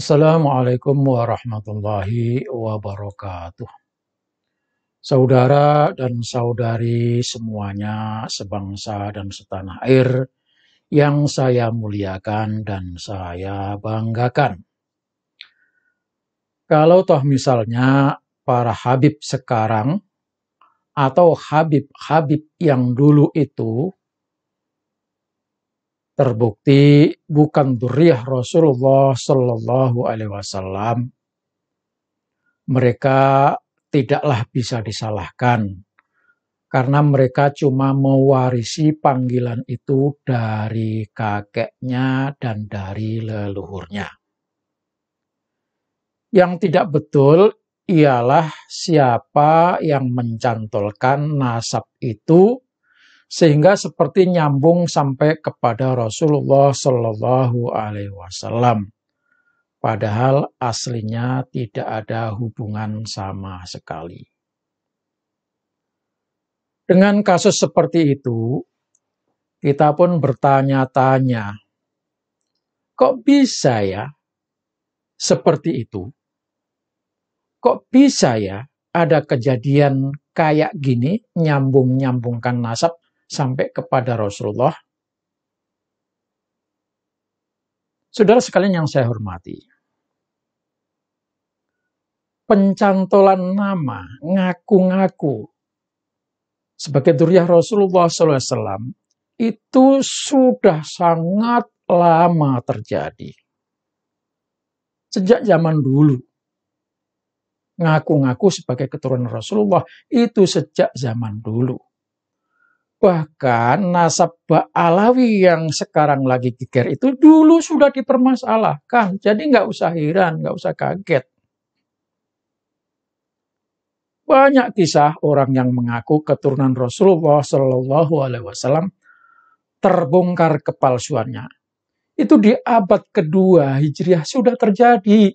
Assalamualaikum warahmatullahi wabarakatuh. Saudara dan saudari semuanya, sebangsa dan setanah air yang saya muliakan dan saya banggakan. Kalau toh misalnya para habib sekarang atau habib-habib yang dulu itu terbukti bukan dzurriyyah Rasulullah Shallallahu Alaihi Wasallam, mereka tidaklah bisa disalahkan karena mereka cuma mewarisi panggilan itu dari kakeknya dan dari leluhurnya. Yang tidak betul ialah siapa yang mencantolkan nasab itu sehingga seperti nyambung sampai kepada Rasulullah Shallallahu Alaihi Wasallam. Padahal aslinya tidak ada hubungan sama sekali. Dengan kasus seperti itu, kita pun bertanya-tanya, kok bisa ya seperti itu? Kok bisa ya ada kejadian kayak gini, nyambung-nyambungkan nasab sampai kepada Rasulullah? Saudara sekalian yang saya hormati, pencantolan nama, ngaku-ngaku sebagai dzurriyyah Rasulullah SAW itu sudah sangat lama terjadi. Sejak zaman dulu. Ngaku-ngaku sebagai keturunan Rasulullah itu sejak zaman dulu. Bahkan nasab Alawi yang sekarang lagi geger itu dulu sudah dipermasalahkan. Jadi nggak usah heran, nggak usah kaget. Banyak kisah orang yang mengaku keturunan Rasulullah Shallallahu Alaihi Wasallam terbongkar kepalsuannya. Itu di abad kedua Hijriah sudah terjadi.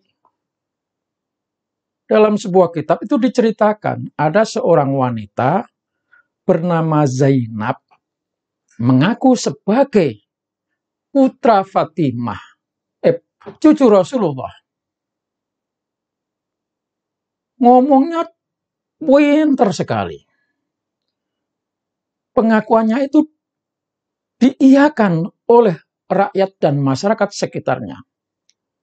Dalam sebuah kitab itu diceritakan ada seorang wanita bernama Zainab mengaku sebagai putra Fatimah, cucu Rasulullah. Ngomongnya pintar sekali. Pengakuannya itu diiyakan oleh rakyat dan masyarakat sekitarnya.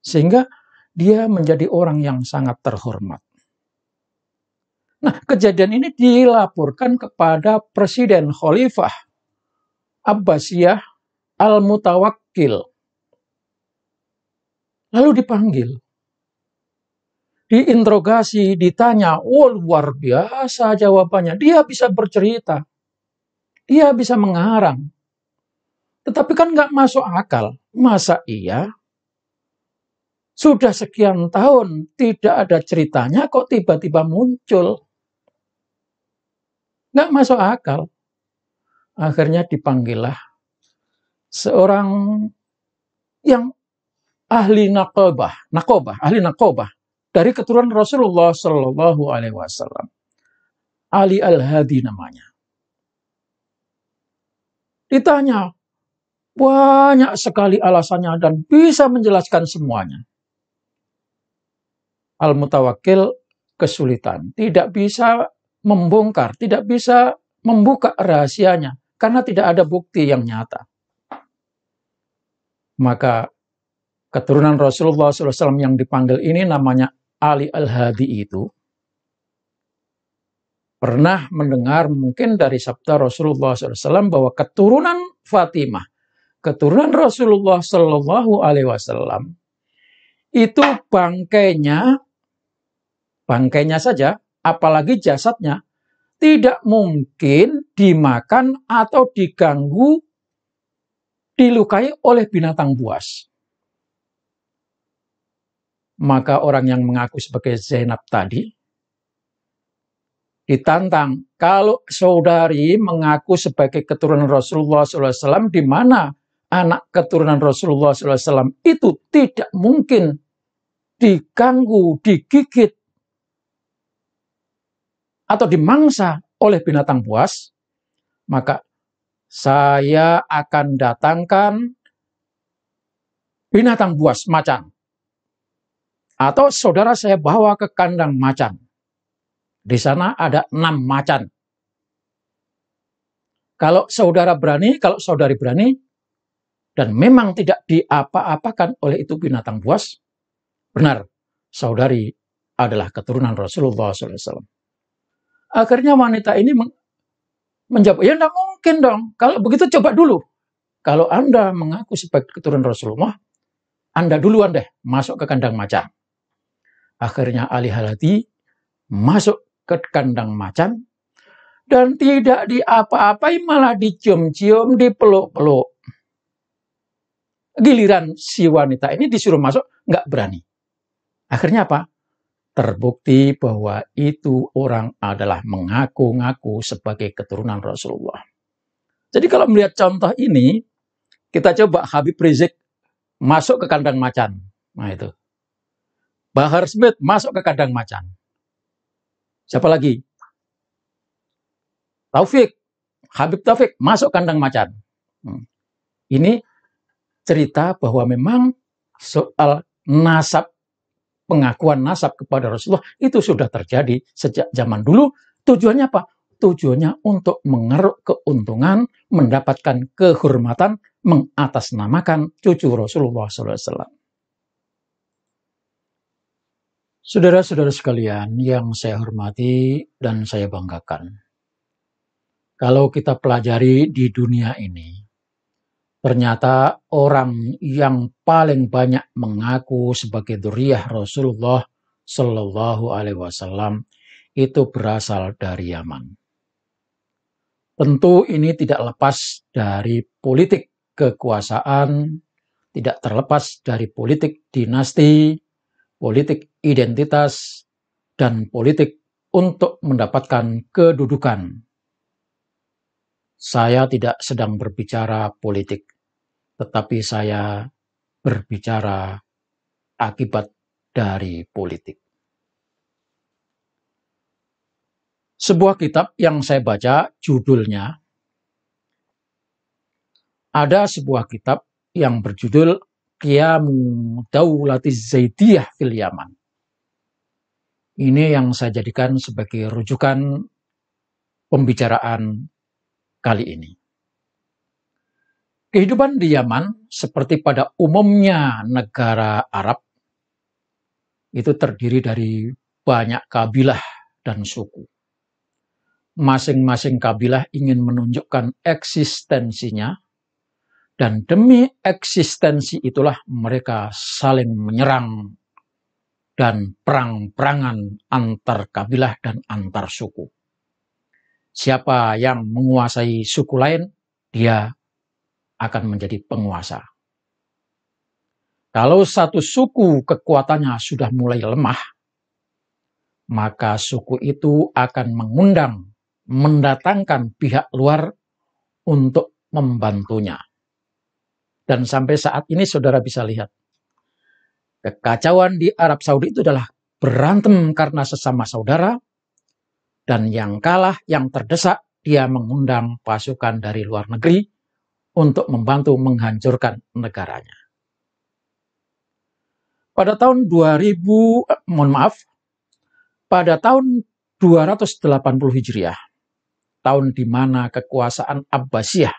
Sehingga dia menjadi orang yang sangat terhormat. Nah, kejadian ini dilaporkan kepada Presiden Khalifah Abbasiyah Al-Mutawakkil. Lalu dipanggil. Diinterogasi, ditanya, luar biasa jawabannya. Dia bisa bercerita. Dia bisa mengarang. Tetapi kan nggak masuk akal. Masa iya? Sudah sekian tahun tidak ada ceritanya kok tiba-tiba muncul. Nggak masuk akal. Akhirnya dipanggillah seorang yang ahli ahli nakobah dari keturunan Rasulullah Shallallahu Alaihi Wasallam. Ali Al-Hadi namanya. Ditanya, banyak sekali alasannya dan bisa menjelaskan semuanya. Al-Mutawakkil kesulitan, tidak bisa membongkar, tidak bisa membuka rahasianya karena tidak ada bukti yang nyata. Maka keturunan Rasulullah SAW yang dipanggil ini namanya Ali Al-Hadi itu pernah mendengar mungkin dari sabda Rasulullah SAW bahwa keturunan Fatimah, keturunan Rasulullah SAW itu bangkainya saja, apalagi jasadnya, tidak mungkin dimakan atau diganggu, dilukai oleh binatang buas. Maka orang yang mengaku sebagai Zainab tadi ditantang, kalau saudari mengaku sebagai keturunan Rasulullah SAW, di mana anak keturunan Rasulullah SAW itu tidak mungkin diganggu, digigit, atau dimangsa oleh binatang buas, maka saya akan datangkan binatang buas macan. Atau saudara saya bawa ke kandang macan. Di sana ada 6 macan. Kalau saudara berani, kalau saudari berani, dan memang tidak diapa-apakan oleh itu binatang buas, benar, saudari adalah keturunan Rasulullah SAW. Akhirnya wanita ini menjawab, ya tidak mungkin dong. Kalau begitu coba dulu. Kalau Anda mengaku sebagai keturunan Rasulullah, Anda duluan deh masuk ke kandang macan. Akhirnya Ali Halati masuk ke kandang macan, dan tidak diapa-apai, malah dicium-cium, dipeluk-peluk. Giliran si wanita ini disuruh masuk, nggak berani. Akhirnya apa? Terbukti bahwa itu orang adalah mengaku-ngaku sebagai keturunan Rasulullah. Jadi kalau melihat contoh ini, kita coba Habib Rizik masuk ke kandang macan. Nah itu. Bahar Smith masuk ke kandang macan. Siapa lagi? Taufik, Habib Taufik masuk kandang macan. Ini cerita bahwa memang soal nasab, pengakuan nasab kepada Rasulullah itu sudah terjadi sejak zaman dulu. Tujuannya apa? Tujuannya untuk mengeruk keuntungan, mendapatkan kehormatan, mengatasnamakan cucu Rasulullah SAW. Saudara-saudara sekalian yang saya hormati dan saya banggakan, kalau kita pelajari di dunia ini, ternyata orang yang paling banyak mengaku sebagai dzurriyyah Rasulullah Shallallahu Alaihi Wasallam itu berasal dari Yaman. Tentu ini tidak lepas dari politik kekuasaan, tidak terlepas dari politik dinasti, politik identitas, dan politik untuk mendapatkan kedudukan. Saya tidak sedang berbicara politik, tetapi saya berbicara akibat dari politik. Sebuah kitab yang saya baca, judulnya, ada sebuah kitab yang berjudul Qiyamu Daulatiz Zaidiyah fil Yaman. Ini yang saya jadikan sebagai rujukan pembicaraan kali ini. Kehidupan di Yaman, seperti pada umumnya negara Arab, itu terdiri dari banyak kabilah dan suku. Masing-masing kabilah ingin menunjukkan eksistensinya, dan demi eksistensi itulah mereka saling menyerang dan perang-perangan antar kabilah dan antar suku. Siapa yang menguasai suku lain, dia akan menjadi penguasa. Kalau satu suku kekuatannya sudah mulai lemah, maka suku itu akan mendatangkan pihak luar untuk membantunya. Dan sampai saat ini saudara bisa lihat, kekacauan di Arab Saudi itu adalah berantem karena sesama saudara, dan yang kalah, yang terdesak, dia mengundang pasukan dari luar negeri untuk membantu menghancurkan negaranya. Pada tahun 280 Hijriah, tahun di mana kekuasaan Abbasiyah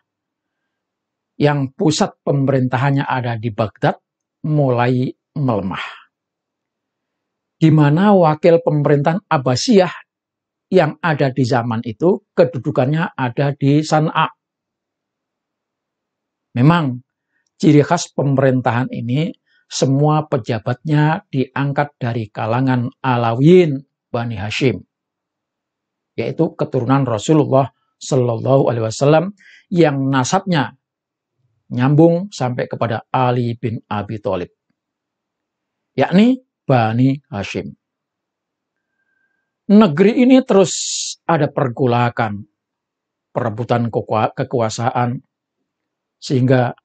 yang pusat pemerintahannya ada di Baghdad mulai melemah. Di mana wakil pemerintahan Abbasiyah yang ada di zaman itu kedudukannya ada di San'a. Memang ciri khas pemerintahan ini semua pejabatnya diangkat dari kalangan Alawiyin Bani Hashim, yaitu keturunan Rasulullah Shallallahu Alaihi Wasallam yang nasabnya nyambung sampai kepada Ali bin Abi Thalib, yakni Bani Hashim. Negeri ini terus ada pergolakan, perebutan kekuasaan, sehingga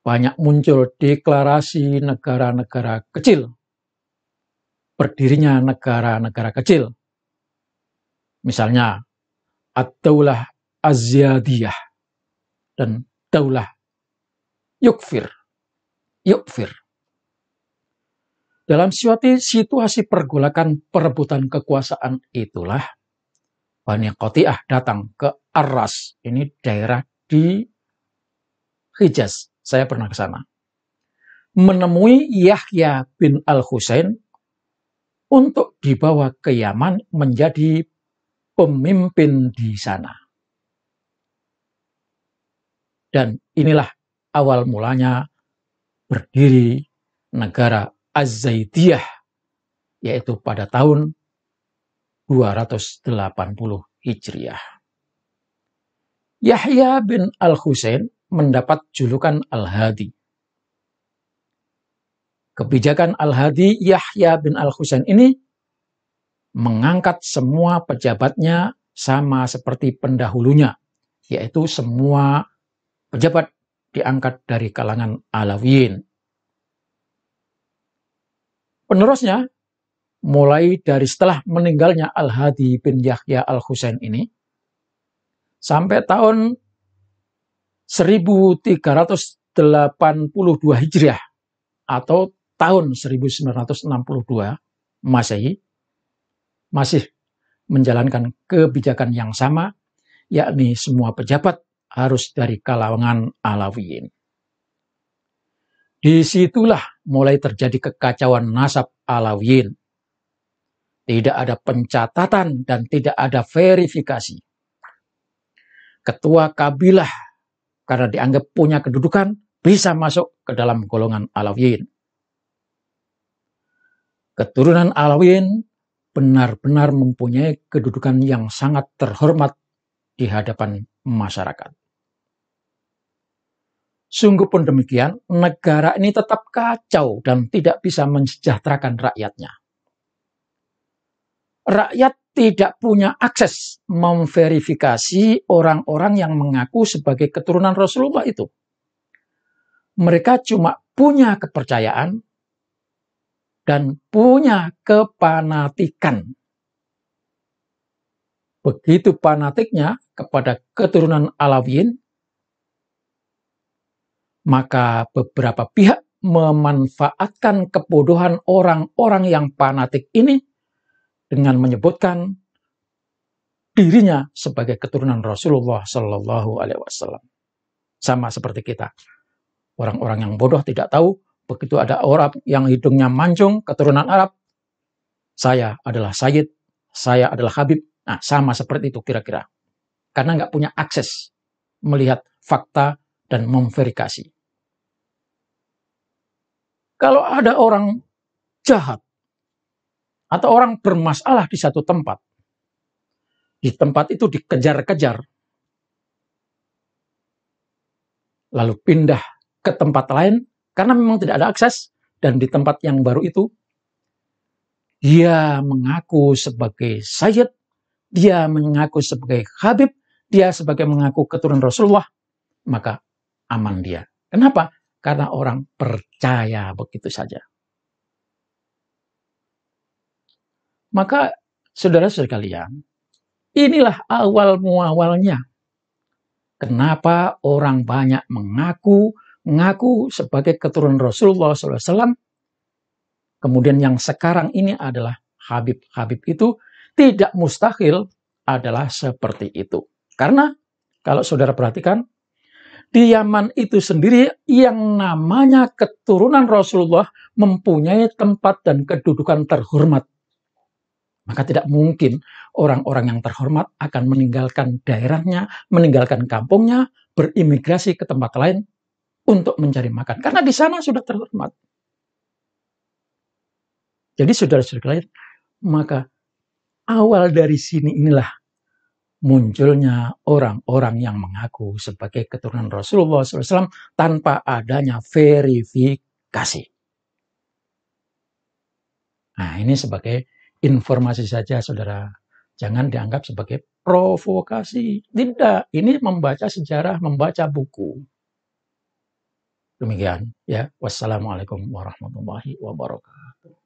banyak muncul deklarasi negara-negara kecil, berdirinya negara-negara kecil. Misalnya, Ad-Daulah Az-Ziyadiyah dan Daulah Yukfir. Dalam suatu situasi pergolakan perebutan kekuasaan itulah Bani Qati'ah datang ke Arras. Ini daerah di Hijaz. Saya pernah ke sana. Menemui Yahya bin Al-Husain untuk dibawa ke Yaman menjadi pemimpin di sana. Dan inilah awal mulanya berdiri negara Az-Zaidiyah, yaitu pada tahun 280 Hijriah. Yahya bin Al-Husain mendapat julukan Al-Hadi. Kebijakan Al-Hadi Yahya bin Al-Husain ini mengangkat semua pejabatnya sama seperti pendahulunya, yaitu semua pejabat diangkat dari kalangan Alawiyin. Penerusnya, mulai dari setelah meninggalnya Al-Hadi bin Yahya Al-Husain ini, sampai tahun 1382 Hijriah atau tahun 1962 Masehi, masih menjalankan kebijakan yang sama, yakni semua pejabat harus dari kalangan Alawiyin. Disitulah mulai terjadi kekacauan nasab Alawiyin. Tidak ada pencatatan dan tidak ada verifikasi. Ketua kabilah karena dianggap punya kedudukan bisa masuk ke dalam golongan Alawiyin. Keturunan Alawiyin benar-benar mempunyai kedudukan yang sangat terhormat di hadapan masyarakat. Sungguh pun demikian, negara ini tetap kacau dan tidak bisa mensejahterakan rakyatnya. Rakyat tidak punya akses memverifikasi orang-orang yang mengaku sebagai keturunan Rasulullah itu. Mereka cuma punya kepercayaan dan punya kepanatikan. Begitu fanatiknya kepada keturunan Alawiyin, maka beberapa pihak memanfaatkan kebodohan orang-orang yang fanatik ini dengan menyebutkan dirinya sebagai keturunan Rasulullah Shallallahu Alaihi Wasallam. Sama seperti kita, orang-orang yang bodoh tidak tahu, begitu ada orang yang hidungnya mancung, keturunan Arab, saya adalah Sayyid, saya adalah Habib. Nah, sama seperti itu kira-kira. Karena nggak punya akses melihat fakta dan memverifikasi. Kalau ada orang jahat atau orang bermasalah di satu tempat, di tempat itu dikejar-kejar, lalu pindah ke tempat lain karena memang tidak ada akses, dan di tempat yang baru itu dia mengaku sebagai Sayyid, dia mengaku sebagai Habib, dia sebagai mengaku keturunan Rasulullah, maka aman dia. Kenapa? Karena orang percaya begitu saja. Maka saudara-saudara sekalian, inilah awal muawalnya. Kenapa orang banyak mengaku sebagai keturunan Rasulullah SAW. Kemudian yang sekarang ini adalah Habib-Habib itu tidak mustahil adalah seperti itu. Karena kalau saudara perhatikan, di Yaman itu sendiri yang namanya keturunan Rasulullah mempunyai tempat dan kedudukan terhormat. Maka tidak mungkin orang-orang yang terhormat akan meninggalkan daerahnya, meninggalkan kampungnya, berimigrasi ke tempat lain untuk mencari makan. Karena di sana sudah terhormat. Jadi saudara-saudara, maka awal dari sini inilah munculnya orang-orang yang mengaku sebagai keturunan Rasulullah SAW tanpa adanya verifikasi. Nah, ini sebagai informasi saja, saudara. Jangan dianggap sebagai provokasi. Tidak, ini membaca sejarah, membaca buku. Demikian, ya. Wassalamualaikum warahmatullahi wabarakatuh.